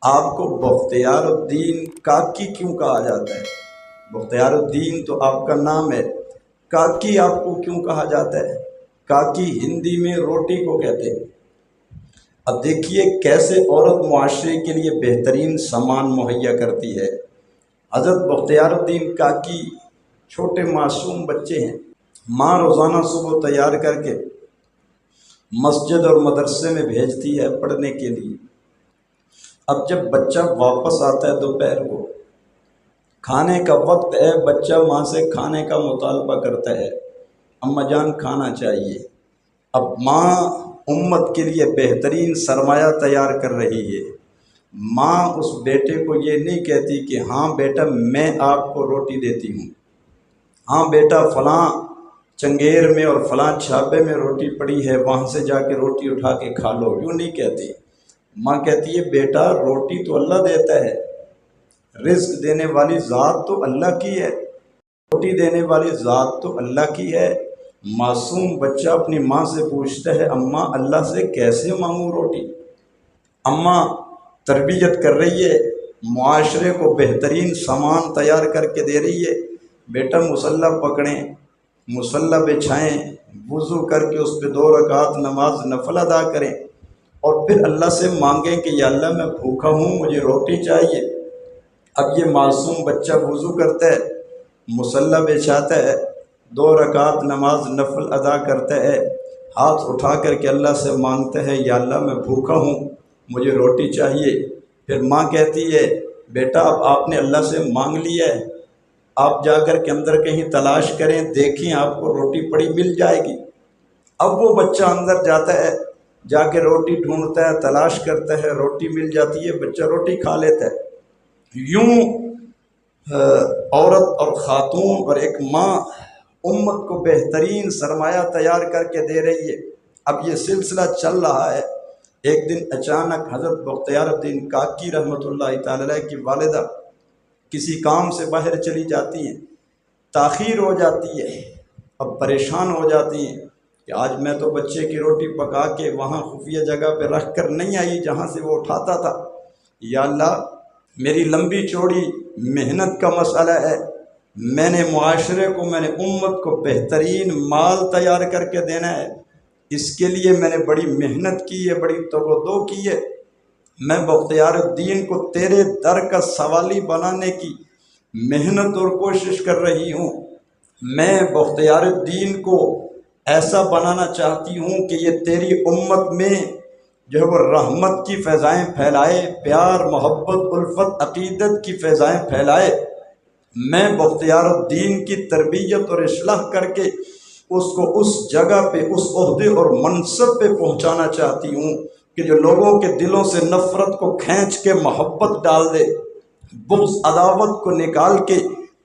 آپ کو بختیار الدین کاکی کیوں کہا جاتا ہے؟ بختیار الدین تو آپ کا نام ہے، کاکی آپ کو کیوں کہا جاتا ہے؟ کاکی ہندی میں روٹی کو کہتے ہیں۔ اب دیکھیے کیسے عورت معاشرے کے لیے بہترین سامان مہیا کرتی ہے۔ حضرت بختیار الدین کاکی چھوٹے معصوم بچے ہیں، ماں روزانہ صبح تیار کر کے مسجد اور مدرسے میں بھیجتی ہے پڑھنے کے لیے۔ اب جب بچہ واپس آتا ہے دوپہر کو، کھانے کا وقت ہے، بچہ ماں سے کھانے کا مطالبہ کرتا ہے، اماں جان کھانا چاہیے۔ اب ماں امت کے لیے بہترین سرمایہ تیار کر رہی ہے۔ ماں اس بیٹے کو یہ نہیں کہتی کہ ہاں بیٹا میں آپ کو روٹی دیتی ہوں، ہاں بیٹا فلاں چنگیر میں اور فلاں چھاپے میں روٹی پڑی ہے، وہاں سے جا کے روٹی اٹھا کے کھا لو، یوں نہیں کہتی۔ ماں کہتی ہے بیٹا روٹی تو اللہ دیتا ہے، رزق دینے والی ذات تو اللہ کی ہے، روٹی دینے والی ذات تو اللہ کی ہے۔ معصوم بچہ اپنی ماں سے پوچھتا ہے اماں اللہ سے کیسے مانگوں روٹی؟ اماں تربیت کر رہی ہے، معاشرے کو بہترین سامان تیار کر کے دے رہی ہے۔ بیٹا مصلی پکڑیں، مصلی بچھائیں، وضو کر کے اس پہ 2 رکعت نماز نفل ادا کریں اور پھر اللہ سے مانگیں کہ یا اللہ میں بھوکا ہوں، مجھے روٹی چاہیے۔ اب یہ معصوم بچہ وضو کرتا ہے، مصلی بچھاتا ہے، 2 رکعت نماز نفل ادا کرتا ہے، ہاتھ اٹھا کر کے اللہ سے مانگتا ہے یا اللہ میں بھوکا ہوں، مجھے روٹی چاہیے۔ پھر ماں کہتی ہے بیٹا اب آپ نے اللہ سے مانگ لیا ہے، آپ جا کر کے اندر کہیں تلاش کریں، دیکھیں آپ کو روٹی پڑی مل جائے گی۔ اب وہ بچہ اندر جاتا ہے، جا کے روٹی ڈھونڈتا ہے، تلاش کرتا ہے، روٹی مل جاتی ہے، بچہ روٹی کھا لیتا ہے۔ یوں عورت اور خاتون اور ایک ماں امت کو بہترین سرمایہ تیار کر کے دے رہی ہے۔ اب یہ سلسلہ چل رہا ہے، ایک دن اچانک حضرت بختیار الدین کاکی رحمۃ اللہ تعالی علیہ کی والدہ کسی کام سے باہر چلی جاتی ہیں، تاخیر ہو جاتی ہے، اب پریشان ہو جاتی ہیں کہ آج میں تو بچے کی روٹی پکا کے وہاں خفیہ جگہ پہ رکھ کر نہیں آئی جہاں سے وہ اٹھاتا تھا، یا اللہ میری لمبی چوڑی محنت کا مسئلہ ہے، میں نے معاشرے کو، میں نے امت کو بہترین مال تیار کر کے دینا ہے، اس کے لیے میں نے بڑی محنت کی ہے، بڑی توقع کی ہے، میں بختیار الدین کو تیرے در کا سوالی بنانے کی محنت اور کوشش کر رہی ہوں، میں بختیار الدین کو ایسا بنانا چاہتی ہوں کہ یہ تیری امت میں جو ہے وہ رحمت کی فیضائیں پھیلائے، پیار محبت الفت عقیدت کی فیضائیں پھیلائے۔ میں بختیار الدین کی تربیت اور اصلاح کر کے اس کو اس جگہ پہ، اس عہدے اور منصب پہ پہنچانا چاہتی ہوں کہ جو لوگوں کے دلوں سے نفرت کو کھینچ کے محبت ڈال دے، بغض عداوت کو نکال کے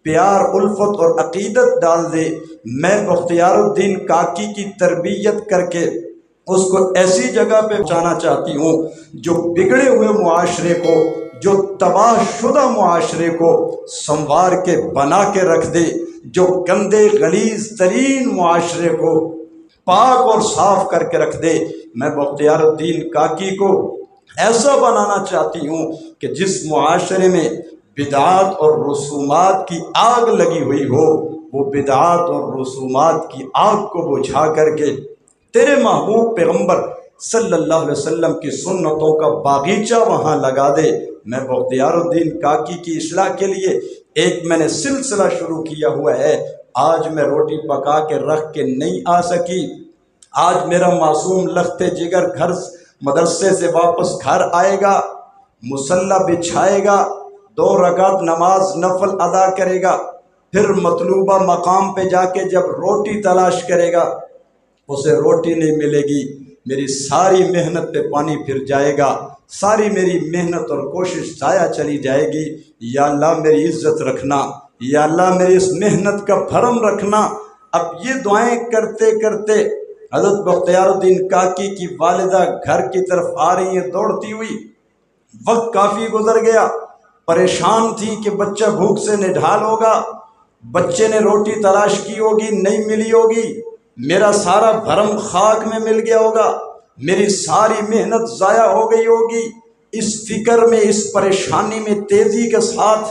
پیار الفت اور عقیدت ڈال دے۔ میں بختیار الدین کاکی کی تربیت کر کے اس کو ایسی جگہ پہ پہنچانا چاہتی ہوں جو بگڑے ہوئے معاشرے کو، جو تباہ شدہ معاشرے کو سنوار کے بنا کے رکھ دے، جو گندے غلیظ ترین معاشرے کو پاک اور صاف کر کے رکھ دے۔ میں بختیار الدین کاکی کو ایسا بنانا چاہتی ہوں کہ جس معاشرے میں بدعات اور رسومات کی آگ لگی ہوئی ہو، وہ بدعات اور رسومات کی آگ کو بجھا کر کے تیرے محبوب پیغمبر صلی اللہ علیہ وسلم کی سنتوں کا باغیچہ وہاں لگا دے۔ میں بختیار الدین کاکی کی اصلاح کے لیے ایک میں نے سلسلہ شروع کیا ہوا ہے۔ آج میں روٹی پکا کے رکھ کے نہیں آ سکی، آج میرا معصوم لخت جگر گھر مدرسے سے واپس گھر آئے گا، مصلی بچھائے گا، 2 رکعت نماز نفل ادا کرے گا، پھر مطلوبہ مقام پہ جا کے جب روٹی تلاش کرے گا اسے روٹی نہیں ملے گی، میری ساری محنت پہ پانی پھر جائے گا، ساری میری محنت اور کوشش ضائع چلی جائے گی۔ یا اللہ میری عزت رکھنا، یا اللہ میری اس محنت کا بھرم رکھنا۔ اب یہ دعائیں کرتے کرتے حضرت بختیار الدین کاکی کی والدہ گھر کی طرف آ رہی ہیں دوڑتی ہوئی، وقت کافی گزر گیا، پریشان تھی کہ بچہ بھوک سے نڈھال ہوگا، بچے نے روٹی تلاش کی ہوگی نہیں ملی ہوگی، میرا سارا بھرم خاک میں مل گیا ہوگا، میری ساری محنت ضائع ہو گئی ہوگی۔ اس فکر میں، اس پریشانی میں تیزی کے ساتھ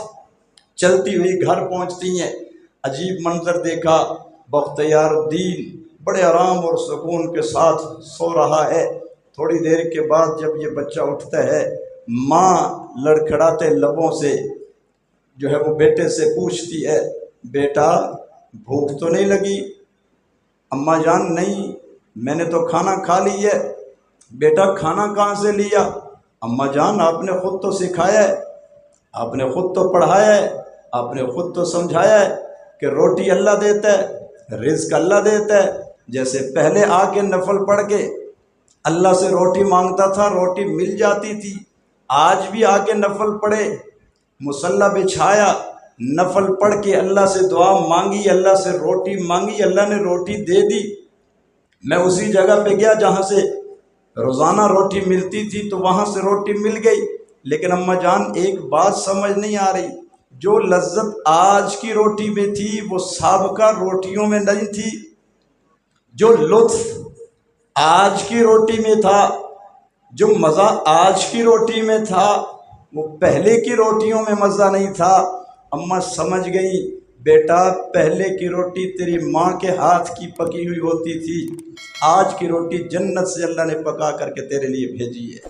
چلتی ہوئی گھر پہنچتی ہیں۔ عجیب منظر دیکھا، بختیار الدین بڑے آرام اور سکون کے ساتھ سو رہا ہے۔ تھوڑی دیر کے بعد جب یہ بچہ اٹھتا ہے، ماں لڑکھڑاتے لبوں سے جو ہے وہ بیٹے سے پوچھتی ہے، بیٹا بھوک تو نہیں لگی؟ اماں جان نہیں، میں نے تو کھانا کھا لی ہے۔ بیٹا کھانا کہاں سے لیا؟ اماں جان آپ نے خود تو سکھایا ہے، آپ نے خود تو پڑھایا ہے، آپ نے خود تو سمجھایا ہے کہ روٹی اللہ دیتا ہے، رزق اللہ دیتا ہے۔ جیسے پہلے آ کے نفل پڑھ کے اللہ سے روٹی مانگتا تھا، روٹی مل جاتی تھی، آج بھی آ کے نفل پڑھے، مصلی بچھایا، نفل پڑھ کے اللہ سے دعا مانگی، اللہ سے روٹی مانگی، اللہ نے روٹی دے دی۔ میں اسی جگہ پہ گیا جہاں سے روزانہ روٹی ملتی تھی، تو وہاں سے روٹی مل گئی، لیکن اماں جان ایک بات سمجھ نہیں آ رہی، جو لذت آج کی روٹی میں تھی وہ سابقہ روٹیوں میں نہیں تھی، جو لطف آج کی روٹی میں تھا، جو مزہ آج کی روٹی میں تھا، وہ پہلے کی روٹیوں میں مزہ نہیں تھا۔ اماں سمجھ گئی، بیٹا پہلے کی روٹی تیری ماں کے ہاتھ کی پکی ہوئی ہوتی تھی، آج کی روٹی جنت سے اللہ نے پکا کر کے تیرے لیے بھیجی ہے۔